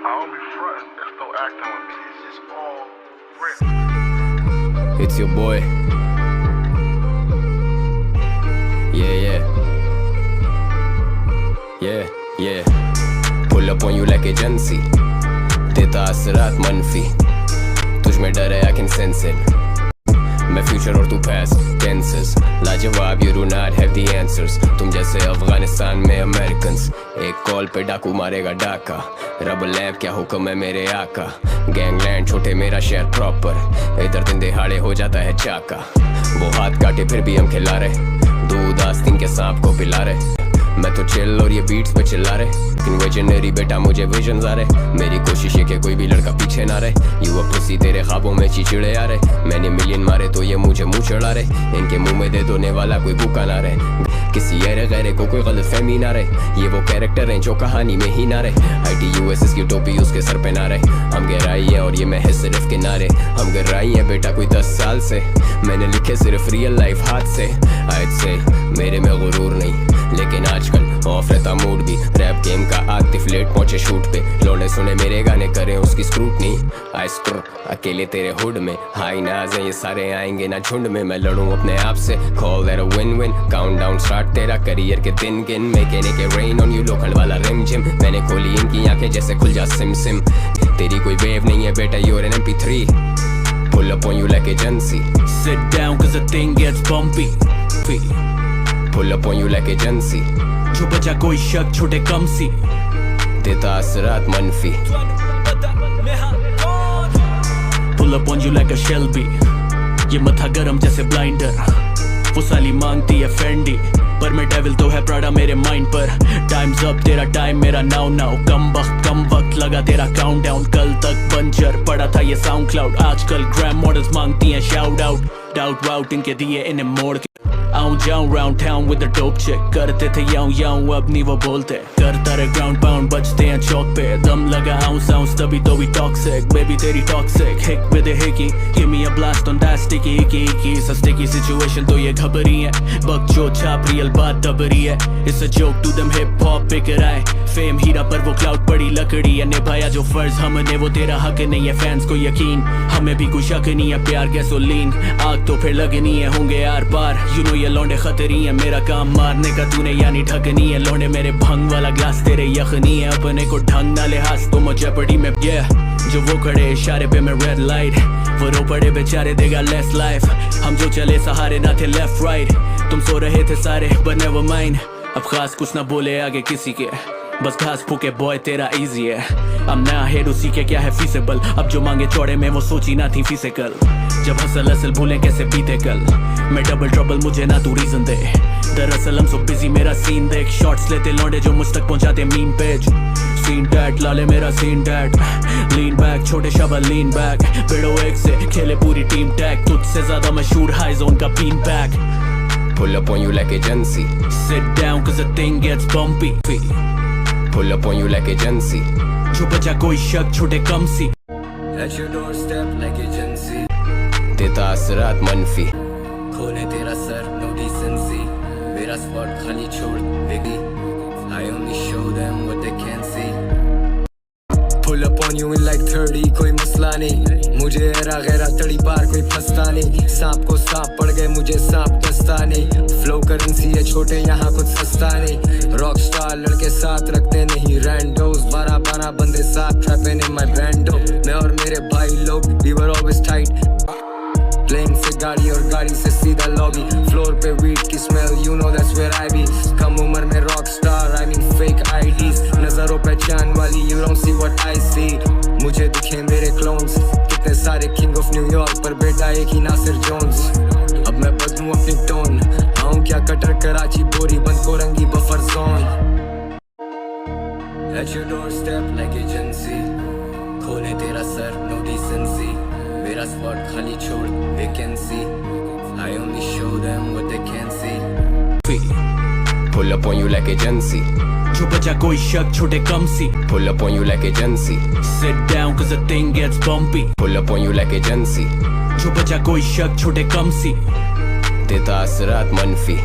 don't be frontin', it's still acting with me. It's just all real. It's your boy. Yeah. Pull up on you like agency. देता असरात मनफी, तुझ में डर है I can sense it. मैं future और तू पास्ट टेंसेस, लाजवाब you do not have the answers. तुम जैसे अफगानिस्तान में अमेरिकन्स, एक कॉल पे डाकू मारेगा डाका. रब लैब क्या हुक्म है मेरे आका. गैंगलैंड छोटे मेरा शहर प्रॉपर, इधर दिन दिहाड़े हो जाता है चाका. वो हाथ काटे फिर भी हम खिला रहे, दूध आस्तीन के सांप को पिला रहे. मैं तो चिल और ये बीट्स पे चिल्ला रहे, लेकिन विजनरी बेटा मुझे विजन्स आ रहे. मेरी कोशिश है कि कोई भी लड़का पीछे ना रहे. यू पुसी तेरे ख्वाबों में चिचिड़े आ रहे. मैंने मिलियन मारे तो ये मुझे मुंह चढ़ा रहे. इनके मुंह में दे दोने वाला कोई भूखा ना रहे. किसी ऐरे गैरे को कोई गलत फहमी ना रहे. ये वो कैरेक्टर हैं जो कहानी में ही ना रहे. ITUSS की टोपी उसके सर पे ना रहे. हम गहराई है और ये मैं सिर्फ किनारे. हम गहराई है बेटा कोई 10 साल से. मैंने लिखे सिर्फ रियल लाइफ हाथ से. I'd say मेरे में गुरूर नहीं, लेकिन आजकल ऑफ रहता मूड भी. रैप गेम का आतिफ लेट पहुंचे शूट पे. लौंडे सुने मेरे गाने करें उसकी स्क्रूटनी. आई स्क्रू अकेले तेरे हुड में. हाई नाज है ये सारे आएंगे ना झुंड में. मैं लड़ूं अपने आप से, call that a win win. Count down start तेरा करियर के दिन गिन. मेकेने के रेन ऑन यू लोखंड वाला रिम जिम. मैंने खोली इनकी आंखें जैसे खुल जा सिम सिम. तेरी कोई वेव नहीं है बेटा, you're an MP3. Pull up on you like agency. Sit down cause the thing gets bumpy. Pull up on you like agency. जो बचा कोई शक छोटे कम सी, देता असरात मनफी. Pull up on you like a Shelby. ये मथा गरम जैसे ब्लाइंडर. वो साली मांगती है फेंडी, पर मैं डेविल तो है प्राडा मेरे माइंड पर. टाइम्स अप तेरा टाइम मेरा नाउ नाउ. कम वक्त लगा तेरा काउंटडाउन. कल तक बंजर पड़ा था ये साउंड क्लाउड. आजकल ग्रैम मॉडल्स मांगती हैं शाउट आउट. डाउट वाउट इनके दिए इन्हें मोड़ के. आऊं जाऊं round town with the dope चिक. करते थे याऊं अब नहीं वो बोलते. करता रे ग्राउंड पाउंड बजते हैं चौक पे. दम लगा आउंस तभी तो भी टॉक्सिक. बेबी तेरी toxic hick with a hickey. Give me a blast on that sticky icky. सस्ते की सिचुएशन तो ये घबरी है. बक जो छाप रियल बात दबरी है. It's a joke to them hip hop पिकर आए. फेम हीरा पर वो क्लाउड पड़ी लकड़ी है. निभाया जो फर्ज हमने वो तेरा हक नहीं है. फैंस को यकीन हमें भी कोई शक नहीं है. प्यार गैसोलीन आग तो फिर लगनी है. होंगे यार पार यू नो ये लौंडे खतरी है. मेरा काम मारने का तूने यानी ढकनी है. लौंडे मेरे भंग वाला ग्लास तेरे यखनी है. अपने को ढंग ना लिहाज तो मुझे पड़ी में जो वो खड़े इशारे पे मैं रेड लाइट. वो रो पड़े बेचारे देगा लेस लाइफ. हम जो चले सहारे ना थे लेफ्ट राइट. तुम सो रहे थे सारे but never mind. अब खास कुछ ना बोले आगे किसी के, बस घास फूके बॉय तेरा इजी है. अब नया हेड उसी के क्या है फीसेबल. अब जो मांगे चौड़े में वो सोची ना थी फिजिकल. जब हसल असल भूलें कैसे बीते कल. मैं डबल ट्रबल मुझे ना तू रीजन दे. दरअसल हम सो बिजी मेरा सीन देख. शॉट्स लेते लौंडे जो मुझ तक पहुंचाते मीम पेज. सीन डैट लाले मेरा सीन डैट. लीन बैक छोटे शबा लीन बैक. बिड़ो एक से खेले पूरी टीम टैग. तुझसे ज्यादा मशहूर हाई जोन का बीन बैक. Pull up on you like agency. Sit down cause the thing gets bumpy. Pull up on you like agency. जो बचा कोई शक छोटे कम सी. At your doorstep like agency. देता असरात मनफी. खोले तेरा सर no decency. मेरा स्पॉट खाली छोड़ बेगी. I only show them what they can't see. Pull up on you in like 30 कोई मसला नहीं. मुझे एरा गैरा तड़ी पार कोई फंसता नहीं. सांप को सांप पड़ गए मुझे सांप दस्ता नहीं. फ्लो करेंसी है छोटे यहाँ कुछ सस्ता नहीं. रॉक स्टार लड़के साथ रखते नहीं रैंडोस. 12 बंदे साथ ट्रैपिंग इन माय बैंडो. मैं और मेरे भाई लोग we were always tight. Plane से गाड़ी और गाड़ी से सीधा लॉबी. फ्लोर पे वीट की smell you know that's where I be. कम उम्र में rock star I mean fake IDs. नजरों पहचान वाली you don't see what I see. मुझे दिखे मेरे क्लोन्स कितने सारे किंग ऑफ न्यूयॉर्क पर बेटा एक ही नासिर जोन्स. अब मैं बदलूं अपनी टोन. आऊं क्या कटर कराची बोरी बंद को रंगी buffer zone. At your doorstep like agency. खोले तेरा सर no decency. मेरा स्पॉट खाली छोड़ vacancy. I only show them what they can't see. Pull up on you like agency. जो बचा कोई शक छोटे कम सी. Pull up on you like agency. Sit down cause the thing gets bumpy. Pull up on you like agency. जो बचा कोई शक छोटे कम सी. देता असरात मनफी.